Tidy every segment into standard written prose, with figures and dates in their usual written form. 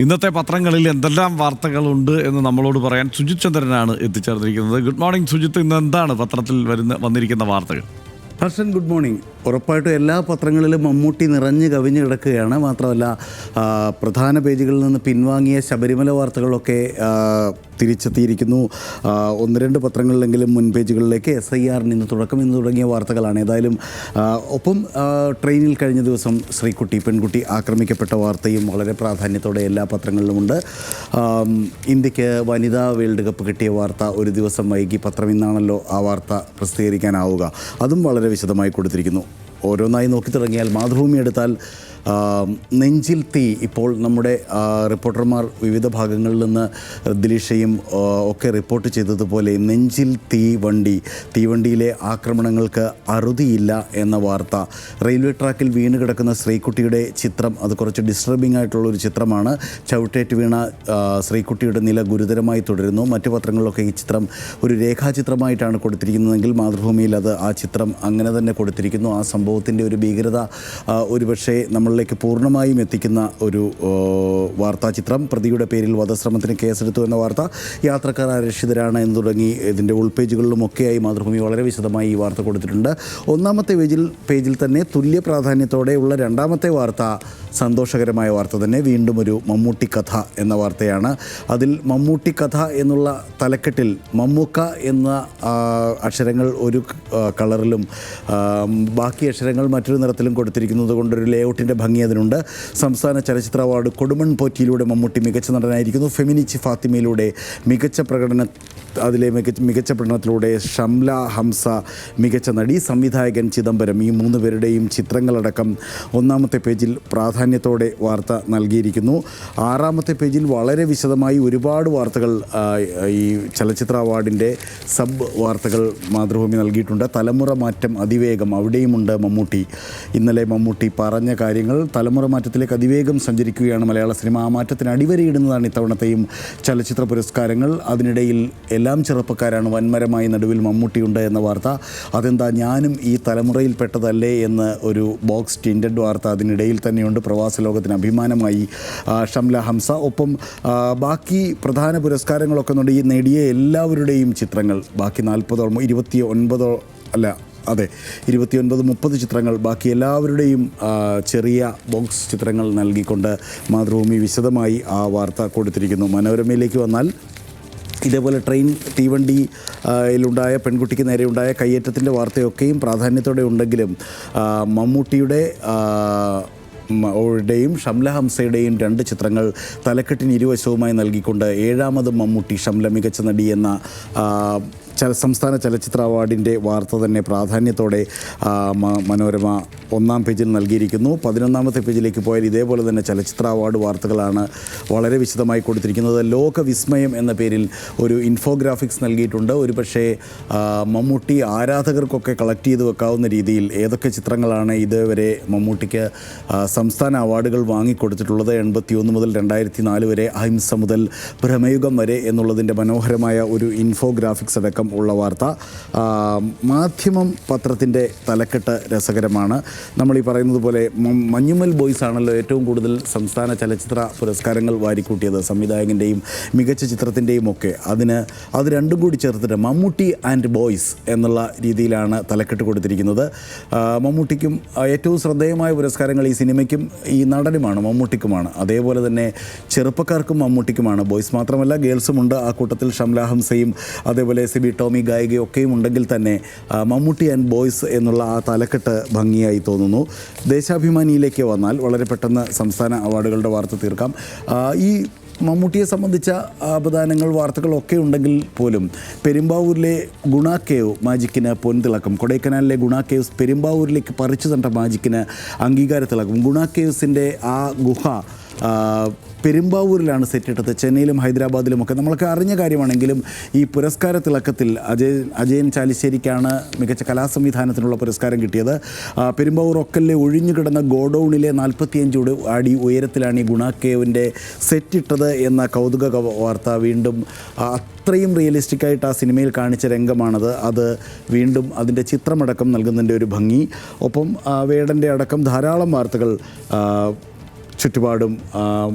ഇന്നത്തെ പത്രങ്ങളിൽ എന്തെല്ലാം വാർത്തകളുണ്ട് എന്ന് നമ്മളോട് പറയാൻ സുജിത് ചന്ദ്രനാണ് എത്തിച്ചേർന്നിരിക്കുന്നത്. ഗുഡ് മോർണിംഗ് സുജിത്ത്, ഇന്ന് എന്താണ് പത്രത്തിൽ വന്നിരിക്കുന്ന വാർത്തകൾ? Harshan, good morning. ഉറപ്പായിട്ടും എല്ലാ പത്രങ്ങളിലും മമ്മൂട്ടി നിറഞ്ഞു കവിഞ്ഞു കിടക്കുകയാണ്. മാത്രമല്ല, പ്രധാന പേജുകളിൽ നിന്ന് പിൻവാങ്ങിയ ശബരിമല വാർത്തകളൊക്കെ തിരിച്ചെത്തിയിരിക്കുന്നു. ഒന്ന് രണ്ട് പത്രങ്ങളിലെങ്കിലും മുൻ പേജുകളിലേക്ക് SIR ഇന്ന് തുടങ്ങിയ വാർത്തകളാണ്. ഏതായാലും ഒപ്പം ട്രെയിനിൽ കഴിഞ്ഞ ദിവസം പെൺകുട്ടി ആക്രമിക്കപ്പെട്ട വാർത്തയും വളരെ പ്രാധാന്യത്തോടെ എല്ലാ പത്രങ്ങളിലുമുണ്ട്. ഇന്ത്യക്ക് വനിതാ വേൾഡ് കപ്പ് കിട്ടിയ വാർത്ത ഒരു ദിവസം വൈകി പത്രം ഇന്നാണല്ലോ ആ വാർത്ത പ്രസിദ്ധീകരിക്കാനാവുക. അതും വളരെ വിശദമായി കൊടുത്തിരിക്കുന്നു. ഓരോന്നായി നോക്കി തുടങ്ങിയാൽ മാതൃഭൂമി എടുത്താൽ നെഞ്ചിൽ തീ. ഇപ്പോൾ നമ്മുടെ റിപ്പോർട്ടർമാർ വിവിധ ഭാഗങ്ങളിൽ നിന്ന് ദിലീഷയും ഒക്കെ റിപ്പോർട്ട് ചെയ്തതുപോലെ നെഞ്ചിൽ തീവണ്ടിയിലെ ആക്രമണങ്ങൾക്ക് അറുതിയില്ല എന്ന വാർത്ത. റെയിൽവേ ട്രാക്കിൽ വീണ് കിടക്കുന്ന ശ്രീകുട്ടിയുടെ ചിത്രം, അത് കുറച്ച് ഡിസ്റ്റർബിംഗ് ആയിട്ടുള്ളൊരു ചിത്രമാണ്. ചവിട്ടേറ്റ് വീണ ശ്രീകുട്ടിയുടെ നില ഗുരുതരമായി തുടരുന്നു. മറ്റു പത്രങ്ങളിലൊക്കെ ഈ ചിത്രം ഒരു രേഖാചിത്രമായിട്ടാണ് കൊടുത്തിരിക്കുന്നതെങ്കിൽ മാതൃഭൂമിയിൽ ആ ചിത്രം അങ്ങനെ തന്നെ കൊടുത്തിരിക്കുന്നു. ആ സംഭവത്തിൻ്റെ ഒരു ഭീകരത ഒരുപക്ഷെ നമ്മളിലേക്ക് പൂർണ്ണമായും എത്തിക്കുന്ന ഒരു വാർത്താചിത്രം. പ്രതിയുടെ പേരിൽ വധശ്രമത്തിന് കേസെടുത്തു എന്ന വാർത്ത, യാത്രക്കാർ അരക്ഷിതരാണ് എന്ന് തുടങ്ങി ഇതിൻ്റെ ഉൾപേജുകളിലുമൊക്കെയായി മാതൃഭൂമി വളരെ വിശദമായി ഈ വാർത്ത കൊടുത്തിട്ടുണ്ട്. ഒന്നാമത്തെ പേജിൽ തന്നെ തുല്യ പ്രാധാന്യത്തോടെയുള്ള രണ്ടാമത്തെ വാർത്ത സന്തോഷകരമായ വാർത്ത തന്നെ. വീണ്ടും ഒരു മമ്മൂട്ടി കഥ എന്ന വാർത്തയാണ്. അതിൽ മമ്മൂട്ടി കഥ എന്നുള്ള തലക്കെട്ടിൽ മമ്മൂക്ക എന്ന അക്ഷരങ്ങൾ ഒരു കളറിലും ബാക്കി അക്ഷരങ്ങൾ മറ്റൊരു നിറത്തിലും കൊടുത്തിരിക്കുന്നത് കൊണ്ടൊരു ലേഔട്ടിൻ്റെ ഭംഗി അതിനുണ്ട്. സംസ്ഥാന ചലച്ചിത്ര അവാർഡ് കൊടുമൺ പോറ്റിയിലൂടെ മമ്മൂട്ടി മികച്ച നടനായിരിക്കുന്നു. ഫെമിനിച്ച് ഫാത്തിമയിലൂടെ മികച്ച പ്രകടനത്തിലൂടെ ഷംല ഹംസ മികച്ച നടി, സംവിധായകൻ ചിദംബരം. ഈ മൂന്ന് പേരുടെയും ചിത്രങ്ങളടക്കം ഒന്നാമത്തെ പേജിൽ പ്രാധാന്യത്തോടെ വാർത്ത നൽകിയിരിക്കുന്നു. ആറാമത്തെ പേജിൽ വളരെ വിശദമായി ഒരുപാട് വാർത്തകൾ, ഈ ചലച്ചിത്ര അവാർഡിൻ്റെ സബ് വാർത്തകൾ മാതൃഭൂമി നൽകിയിട്ടുണ്ട്. തലമുറ മാറ്റം അതിവേഗം, അവിടെയുമുണ്ട് മമ്മൂട്ടി. ഇന്നലെ മമ്മൂട്ടി പറഞ്ഞ കാര്യങ്ങൾ. തലമുറ മാറ്റത്തിലേക്ക് അതിവേഗം സഞ്ചരിക്കുകയാണ് മലയാള സിനിമ. ആ മാറ്റത്തിന് അടിവരയിടുന്നതാണ് ഇത്തവണത്തെയും ചലച്ചിത്ര പുരസ്കാരങ്ങൾ. അതിനിടയിൽ എല്ലാം ചെറുപ്പക്കാരാണ്, വൻമരമായി നടുവിൽ മമ്മൂട്ടിയുണ്ട് എന്ന വാർത്ത. അതെന്താ, ഞാനും ഈ തലമുറയിൽപ്പെട്ടതല്ലേ എന്ന് ഒരു ബോക്സ് ടിൻറ്റഡ് വാർത്ത അതിനിടയിൽ തന്നെയുണ്ട്. പ്രവാസ ലോകത്തിന് അഭിമാനമായി ഷംല ഹംസ. ഒപ്പം ബാക്കി പ്രധാന പുരസ്കാരങ്ങളൊക്കെ നേടിയ എല്ലാവരുടെയും ചിത്രങ്ങൾ, ബാക്കി 29-30 ചിത്രങ്ങൾ, ബാക്കി എല്ലാവരുടെയും ചെറിയ ബോക്സ് ചിത്രങ്ങൾ നൽകിക്കൊണ്ട് മാതൃഭൂമി വിശദമായി ആ വാർത്ത കൊടുത്തിരിക്കുന്നു. മനോരമയിലേക്ക് വന്നാൽ ഇതേപോലെ തീവണ്ടിയിലുണ്ടായ പെൺകുട്ടിക്ക് നേരെയുണ്ടായ കയ്യേറ്റത്തിൻ്റെ വാർത്തയൊക്കെയും പ്രാധാന്യത്തോടെ ഉണ്ടെങ്കിലും മമ്മൂട്ടിയുടെ യുടെയും ഷംല ഹംസയുടെയും 2 ചിത്രങ്ങൾ തലക്കെട്ടിന് ഇരുവശവുമായി നൽകിക്കൊണ്ട് 7ാമത് മമ്മൂട്ടി ഷംല മികച്ച നടി എന്ന സംസ്ഥാന ചലച്ചിത്ര അവാർഡിൻ്റെ വാർത്ത തന്നെ പ്രാധാന്യത്തോടെ മനോരമ ഒന്നാം പേജിൽ നൽകിയിരിക്കുന്നു. 11ാമത്തെ പേജിലേക്ക് പോയാൽ ഇതേപോലെ തന്നെ ചലച്ചിത്ര അവാർഡ് വാർത്തകളാണ് വളരെ വിശദമായി കൊടുത്തിരിക്കുന്നത്. ലോക വിസ്മയം എന്ന പേരിൽ ഒരു ഇൻഫോഗ്രാഫിക്സ് നൽകിയിട്ടുണ്ട്. ഒരു പക്ഷേ മമ്മൂട്ടി ആരാധകർക്കൊക്കെ കളക്ട് ചെയ്ത് വെക്കാവുന്ന രീതിയിൽ ഏതൊക്കെ ചിത്രങ്ങളാണ് ഇതുവരെ മമ്മൂട്ടിക്ക് സംസ്ഥാന അവാർഡുകൾ വാങ്ങിക്കൊടുത്തിട്ടുള്ളത്, 81 മുതൽ 2004 വരെ, അഹിംസ മുതൽ ഭ്രമയുഗം വരെ എന്നുള്ളതിൻ്റെ മനോഹരമായ ഒരു ഇൻഫോഗ്രാഫിക്സ് അടക്കം ഉള്ള വാർത്ത. മാധ്യമം പത്രത്തിൻ്റെ തലക്കെട്ട് രസകരമാണ്. നമ്മൾ ഈ പറയുന്നത് പോലെ മഞ്ഞുമൽ ബോയ്സ് ആണല്ലോ ഏറ്റവും കൂടുതൽ സംസ്ഥാന ചലച്ചിത്ര പുരസ്കാരങ്ങൾ വാരിക്കൂട്ടിയത്, സംവിധായകൻ്റെയും മികച്ച ചിത്രത്തിൻ്റെയും ഒക്കെ. അത് രണ്ടും കൂടി ചേർത്തിട്ട് മമ്മൂട്ടി ആൻഡ് ബോയ്സ് എന്നുള്ള രീതിയിലാണ് തലക്കെട്ട് കൊടുത്തിരിക്കുന്നത്. മമ്മൂട്ടിക്കും ഏറ്റവും ശ്രദ്ധേയമായ പുരസ്കാരങ്ങൾ ഈ സിനിമയ്ക്കും ഈ നടനുമാണ്, മമ്മൂട്ടിക്കുമാണ്. അതേപോലെ തന്നെ ചെറുപ്പക്കാർക്കും മമ്മൂട്ടിക്കുമാണ്. ബോയ്സ് മാത്രമല്ല, ഗേൾസുമുണ്ട്. ആ കൂട്ടത്തിൽ ഷംല ഹംസയും അതേപോലെ സിബി ടോമി ഗായികയൊക്കെയും ഉണ്ടെങ്കിൽ തന്നെ മമ്മൂട്ടി ആൻഡ് ബോയ്സ് എന്നുള്ള ആ തലക്കെട്ട് ഭംഗിയായി തോന്നുന്നു. ദേശാഭിമാനിയിലേക്ക് വന്നാൽ വളരെ പെട്ടെന്ന് സംസ്ഥാന അവാർഡുകളുടെ വാർത്ത തീർക്കാം. ഈ മമ്മൂട്ടിയെ സംബന്ധിച്ച അപദാനങ്ങൾ വാർത്തകളൊക്കെ ഉണ്ടെങ്കിൽ പോലും പെരുമ്പാവൂരിലെ ഗുണ കേവ് മാജിക്കിന് പൊൻതിളക്കം. കൊടൈക്കനാലിലെ ഗുണ കേവ്സ് പെരുമ്പാവൂരിലേക്ക് പറിച്ചു തണ്ട മാജിക്കിന് അംഗീകാരത്തിളക്കം. ഗുണ കേവ്സിൻ്റെ ആ ഗുഹ പെരുമ്പാവൂരിലാണ് സെറ്റിട്ടത്. ചെന്നൈയിലും ഹൈദരാബാദിലുമൊക്കെ നമ്മളൊക്കെ അറിഞ്ഞ കാര്യമാണെങ്കിലും ഈ പുരസ്കാര തിളക്കത്തിൽ അജയൻ ചാലിശ്ശേരിക്കാണ് മികച്ച കലാസംവിധാനത്തിനുള്ള പുരസ്കാരം കിട്ടിയത്. പെരുമ്പാവൂർ ഒക്കലിലെ ഒഴിഞ്ഞു കിടന്ന ഗോഡൗണിലെ 45 അടി ഉയരത്തിലാണ് ഈ ഗുണ കേവിൻ്റെ സെറ്റിട്ടത് എന്ന കൗതുക വാർത്ത. വീണ്ടും അത്രയും റിയലിസ്റ്റിക്കായിട്ട് ആ സിനിമയിൽ കാണിച്ച രംഗമാണത്. അത് വീണ്ടും അതിൻ്റെ ചിത്രമടക്കം നൽകുന്നതിൻ്റെ ഒരു ഭംഗി. ഒപ്പം വേടൻ്റെ അടക്കം ധാരാളം വാർത്തകൾ ചുറ്റുപാടും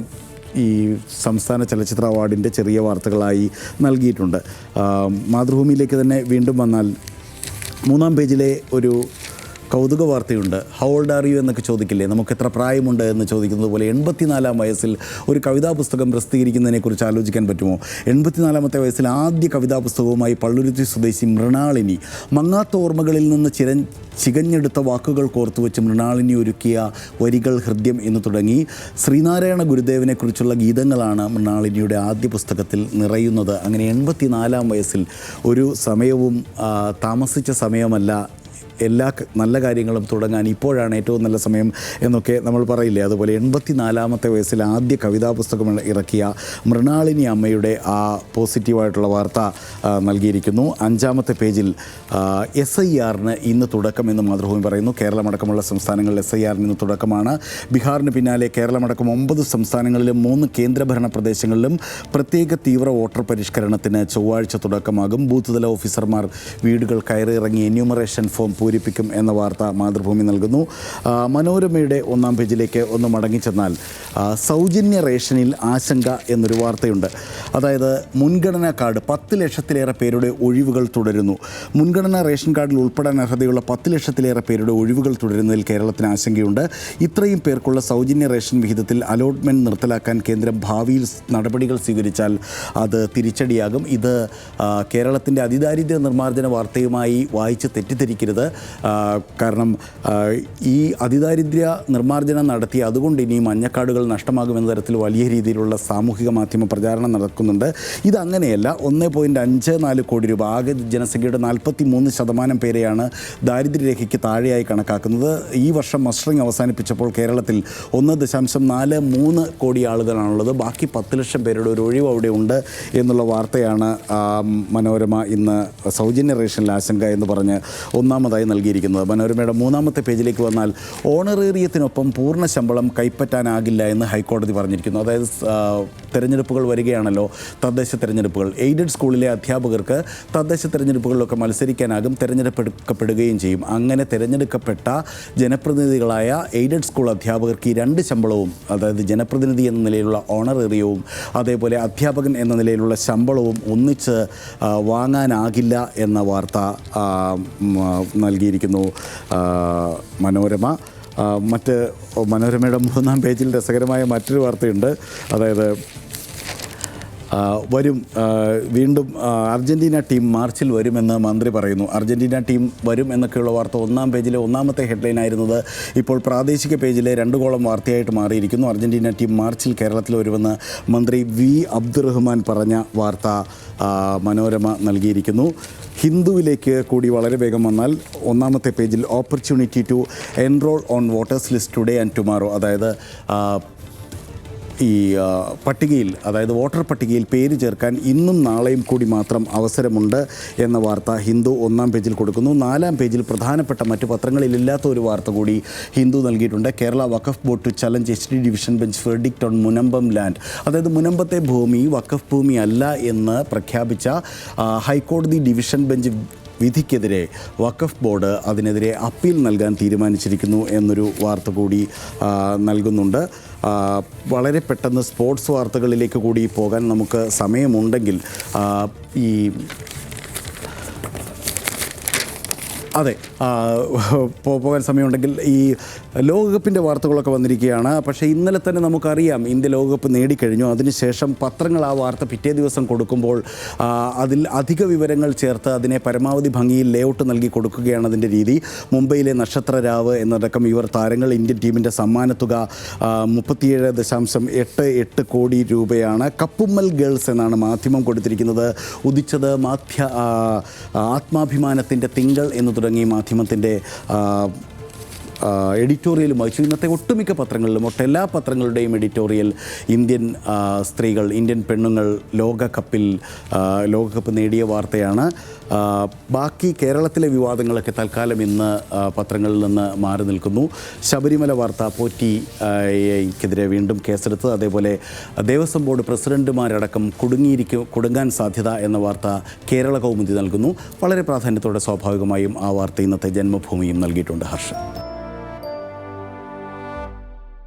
ഈ സംസ്ഥാന ചലച്ചിത്ര അവാർഡിൻ്റെ ചെറിയ വാർത്തകളായി നൽകിയിട്ടുണ്ട്. മാതൃഭൂമിയിലേക്ക് തന്നെ വീണ്ടും വന്നാൽ 3-ാം പേജിലെ ഒരു കൗതുക വാർത്തയുണ്ട്. ഹൗ ഓൾഡ് ആർ യു എന്നൊക്കെ ചോദിക്കില്ലേ, നമുക്ക് എത്ര പ്രായമുണ്ട് എന്ന് ചോദിക്കുന്നത് പോലെ 84-ാം വയസ്സിൽ ഒരു കവിതാ പുസ്തകം പ്രസിദ്ധീകരിക്കുന്നതിനെക്കുറിച്ച് ആലോചിക്കാൻ പറ്റുമോ? 84-ാമത്തെ വയസ്സിൽ ആദ്യ കവിതാ പുസ്തകവുമായി പള്ളുരുത്തി സ്വദേശി മൃണാളിനി മങ്ങാത്ത ഓർമ്മകളിൽ നിന്ന് ചികഞ്ഞെടുത്ത വാക്കുകൾ കോർത്തുവെച്ച് മൃണാളിനി ഒരുക്കിയ വരികൾ ഹൃദ്യം എന്ന് തുടങ്ങി ശ്രീനാരായണ ഗുരുദേവനെക്കുറിച്ചുള്ള ഗീതങ്ങളാണ് മൃണാളിനിയുടെ ആദ്യ പുസ്തകത്തിൽ നിറയുന്നത്. അങ്ങനെ 84-ാം വയസ്സിൽ ഒരു സമയവും താമസിച്ച സമയമല്ല, എല്ലാ നല്ല കാര്യങ്ങളും തുടങ്ങാൻ ഇപ്പോഴാണ് ഏറ്റവും നല്ല സമയം എന്നൊക്കെ നമ്മൾ പറയില്ലേ, അതുപോലെ 84-ാമത്തെ വയസ്സിൽ ആദ്യ കവിതാ പുസ്തകം ഇറക്കിയ മൃണാളിനി അമ്മയുടെ ആ പോസിറ്റീവായിട്ടുള്ള വാർത്ത നൽകിയിരിക്കുന്നു. 5-ാമത്തെ പേജിൽ SIRന് ഇന്ന് തുടക്കമെന്ന് മാതൃഭൂമി പറയുന്നു. കേരളമടക്കമുള്ള സംസ്ഥാനങ്ങളിൽ SIRന് ഇന്ന് തുടക്കമാണ്. ബീഹാറിന് പിന്നാലെ കേരളമടക്കം 9 സംസ്ഥാനങ്ങളിലും 3 കേന്ദ്രഭരണ പ്രദേശങ്ങളിലും പ്രത്യേക തീവ്ര വോട്ടർ പരിഷ്കരണത്തിന് ചൊവ്വാഴ്ച തുടക്കമാകും. ബൂത്ത് തല ഓഫീസർമാർ വീടുകൾ കയറിയിറങ്ങി എന്യൂമറേഷൻ ഫോം പൂരിപ്പിക്കും എന്ന വാർത്ത മാതൃഭൂമി നൽകുന്നു. മനോരമയുടെ 1-ാം പേജിലേക്ക് ഒന്ന് മടങ്ങിച്ചെന്നാൽ സൗജന്യ റേഷനിൽ ആശങ്ക എന്നൊരു വാർത്തയുണ്ട്. അതായത് മുൻഗണനാ കാർഡ് 10 ലക്ഷത്തിലേറെ പേരുടെ ഒഴിവുകൾ തുടരുന്നു. മുൻഗണനാ റേഷൻ കാർഡിൽ ഉൾപ്പെടാൻ അർഹതയുള്ള 10 ലക്ഷത്തിലേറെ പേരുടെ ഒഴിവുകൾ തുടരുന്നതിൽ കേരളത്തിന് ആശങ്കയുണ്ട്. ഇത്രയും പേർക്കുള്ള സൗജന്യ റേഷൻ വിഹിതത്തിൽ അലോട്ട്മെൻറ്റ് നിർത്തലാക്കാൻ കേന്ദ്രം ഭാവിയിൽ നടപടികൾ സ്വീകരിച്ചാൽ അത് തിരിച്ചടിയാകും. ഇത് കേരളത്തിൻ്റെ അതിദാരിദ്ര്യ നിർമ്മാർജ്ജന വാർത്തയുമായി വായിച്ച് തെറ്റിദ്ധരിക്കരുത്. കാരണം ഈ അതിദാരിദ്ര്യ നിർമ്മാർജ്ജനം നടത്തി അതുകൊണ്ട് ഇനി മഞ്ഞക്കാർഡുകൾ നഷ്ടമാകുമെന്ന തരത്തിൽ വലിയ രീതിയിലുള്ള സാമൂഹിക മാധ്യമ പ്രചാരണം നടക്കുന്നുണ്ട്. ഇതങ്ങനെയല്ല. 1.54 കോടി രൂപ, ആകെ ജനസംഖ്യയുടെ 43% പേരെയാണ് ദാരിദ്ര്യരേഖയ്ക്ക് താഴെയായി കണക്കാക്കുന്നത്. ഈ വർഷം മസ്റ്ററിംഗ് അവസാനിപ്പിച്ചപ്പോൾ കേരളത്തിൽ 1.43 കോടി ആളുകളാണുള്ളത്. ബാക്കി 10 ലക്ഷം പേരുടെ ഒരു ഒഴിവ് അവിടെ ഉണ്ട് എന്നുള്ള വാർത്തയാണ് മനോരമ ഇന്ന് സൗജന്യ റേഷനിൽ ആശങ്ക എന്ന് പറഞ്ഞ് 1-ാമതായി നൽകിയിരിക്കുന്നത്. മനോരമയുടെ 3-ാമത്തെ പേജിലേക്ക് വന്നാൽ ഓണറേറിയത്തിനൊപ്പം പൂർണ്ണ ശമ്പളം കൈപ്പറ്റാനാകില്ല എന്ന് ഹൈക്കോടതി പറഞ്ഞിരിക്കുന്നു. അതായത് തെരഞ്ഞെടുപ്പുകൾ വരികയാണല്ലോ, തദ്ദേശ തെരഞ്ഞെടുപ്പുകൾ. എയ്ഡഡ് സ്കൂളിലെ അധ്യാപകർക്ക് തദ്ദേശ തെരഞ്ഞെടുപ്പുകളിലൊക്കെ മത്സരിക്കാനാകും, തിരഞ്ഞെടുക്കപ്പെടുകയും ചെയ്യും. അങ്ങനെ തിരഞ്ഞെടുക്കപ്പെട്ട ജനപ്രതിനിധികളായ എയ്ഡഡ് സ്കൂൾ അധ്യാപകർക്ക് ഈ 2 ശമ്പളവും, അതായത് ജനപ്രതിനിധി എന്ന നിലയിലുള്ള ഓണറേറിയവും അതേപോലെ അധ്യാപകൻ എന്ന നിലയിലുള്ള ശമ്പളവും ഒന്നിച്ച് വാങ്ങാനാകില്ല എന്ന വാർത്ത നൽകിയിരിക്കുന്നു മനോരമ. മനോരമയുടെ 3-ാം പേജിൽ രസകരമായ മറ്റൊരു വാർത്തയുണ്ട്. അതായത് വീണ്ടും അർജൻറ്റീന ടീം മാർച്ചിൽ വരുമെന്ന് മന്ത്രി പറയുന്നു. അർജൻറ്റീന ടീം വരും എന്നൊക്കെയുള്ള വാർത്ത 1-ാം പേജിലെ 1-ാമത്തെ ഹെഡ്ലൈൻ ആയിരുന്നത് ഇപ്പോൾ പ്രാദേശിക പേജിലെ 2 കോളം വാർത്തയായിട്ട് മാറിയിരിക്കുന്നു. അർജൻറ്റീന ടീം മാർച്ചിൽ കേരളത്തിൽ വരുമെന്ന് മന്ത്രി വി അബ്ദുറഹ്മാൻ പറഞ്ഞ വാർത്ത മനോരമ നൽകിയിരിക്കുന്നു. ഹിന്ദുവിലേക്ക് കൂടി വളരെ വേഗം വന്നാൽ 1-ാമത്തെ പേജിൽ opportunity to enrol on voters list today and tomorrow, അതായത് ഈ പട്ടികയിൽ, അതായത് വോട്ടർ പട്ടികയിൽ പേര് ചേർക്കാൻ ഇന്നും നാളെയും കൂടി മാത്രം അവസരമുണ്ട് എന്ന വാർത്ത ഹിന്ദു 1-ാം പേജിൽ കൊടുക്കുന്നു. 4-ാം പേജിൽ പ്രധാനപ്പെട്ട മറ്റു പത്രങ്ങളിലില്ലാത്ത ഒരു വാർത്ത കൂടി ഹിന്ദു നൽകിയിട്ടുണ്ട്. Kerala Waqf board to challenge HD division bench verdict on Munambam land. അതായത് മുനമ്പത്തെ ഭൂമി വഖഫ് ഭൂമി അല്ല എന്ന് പ്രഖ്യാപിച്ച ഹൈക്കോടതി ഡിവിഷൻ ബെഞ്ച് വിധിക്കെതിരെ വഖഫ് ബോർഡ് അതിനെതിരെ അപ്പീൽ നൽകാൻ തീരുമാനിച്ചിരിക്കുന്നു എന്നൊരു വാർത്ത കൂടി നൽകുന്നുണ്ട്. വളരെ പെട്ടെന്ന് സ്പോർട്സ് വാർത്തകളിലേക്ക് കൂടി പോകാൻ നമുക്ക് സമയമുണ്ടെങ്കിൽ പോകാൻ സമയമുണ്ടെങ്കിൽ ഈ ലോകകപ്പിൻ്റെ വാർത്തകളൊക്കെ വന്നിരിക്കുകയാണ്. പക്ഷേ ഇന്നലെ തന്നെ നമുക്കറിയാം ഇന്ത്യ ലോകകപ്പ് നേടിക്കഴിഞ്ഞു. അതിനുശേഷം പത്രങ്ങൾ ആ വാർത്ത പിറ്റേ ദിവസം കൊടുക്കുമ്പോൾ അതിൽ അധിക വിവരങ്ങൾ ചേർത്ത് അതിനെ പരമാവധി ഭംഗിയിൽ ലേഔട്ട് നൽകി കൊടുക്കുകയാണ് അതിൻ്റെ രീതി. മുംബൈയിലെ നക്ഷത്രരാവ് എന്നടക്കം ഇവർ താരങ്ങൾ. ഇന്ത്യൻ ടീമിൻ്റെ സമ്മാനത്തുക 37.88 കോടി രൂപയാണ്. കപ്പുമ്മൽ ഗേൾസ് എന്നാണ് മാധ്യമം കൊടുത്തിരിക്കുന്നത്. ഉദിച്ചത് ആത്മാഭിമാനത്തിൻ്റെ തിങ്കൾ എന്ന് തുടങ്ങി മാധ്യമത്തിൻ്റെ എഡിറ്റോറിയലും വായിച്ചു. ഇന്നത്തെ ഒട്ടുമിക്ക പത്രങ്ങളിലും ഒട്ടെല്ലാ പത്രങ്ങളുടെയും എഡിറ്റോറിയൽ ഇന്ത്യൻ സ്ത്രീകൾ, ഇന്ത്യൻ പെണ്ണുങ്ങൾ ലോകകപ്പ് നേടിയ വാർത്തയാണ്. ബാക്കി കേരളത്തിലെ വിവാദങ്ങളൊക്കെ തൽക്കാലം ഇന്ന് പത്രങ്ങളിൽ നിന്ന് മാറി നിൽക്കുന്നു. ശബരിമല വാർത്ത, പോറ്റിക്കെതിരെ വീണ്ടും കേസെടുത്ത്, അതേപോലെ ദേവസ്വം ബോർഡ് പ്രസിഡന്റുമാരടക്കം കുടുങ്ങാൻ സാധ്യത എന്ന വാർത്ത കേരള കൗമുദി നൽകുന്നു. വളരെ പ്രാധാന്യത്തോടെ സ്വാഭാവികമായും ആ വാർത്ത ഇന്നത്തെ ജന്മഭൂമിയും നൽകിയിട്ടുണ്ട്. ഹർഷൻ.